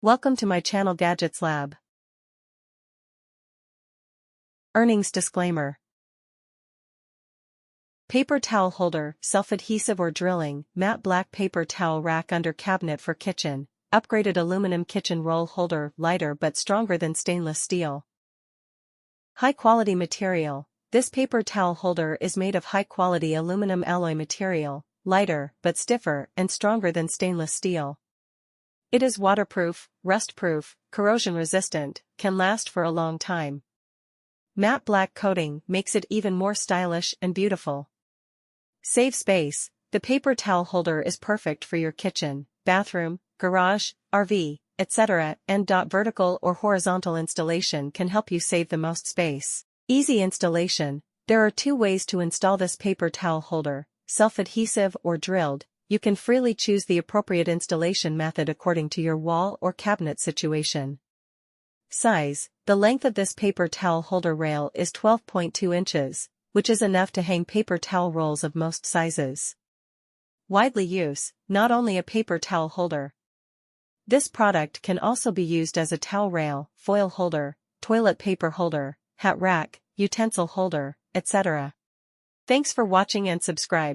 Welcome to my channel Gadgets Lab. Earnings disclaimer. Paper towel holder, self-adhesive or drilling, matte black paper towel rack under cabinet for kitchen, upgraded aluminum kitchen roll holder, lighter but stronger than stainless steel. High-quality material. This paper towel holder is made of high-quality aluminum alloy material, lighter but stiffer and stronger than stainless steel. It is waterproof, rust-proof, corrosion-resistant, can last for a long time. Matte black coating makes it even more stylish and beautiful. Save space. The paper towel holder is perfect for your kitchen, bathroom, garage, RV, etc. and vertical or horizontal installation can help you save the most space. Easy installation. There are two ways to install this paper towel holder, self-adhesive or drilled. You can freely choose the appropriate installation method according to your wall or cabinet situation. Size. The length of this paper towel holder rail is 12.2 inches, which is enough to hang paper towel rolls of most sizes. Widely used, not only a paper towel holder. This product can also be used as a towel rail, foil holder, toilet paper holder, hat rack, utensil holder, etc. Thanks for watching and subscribe.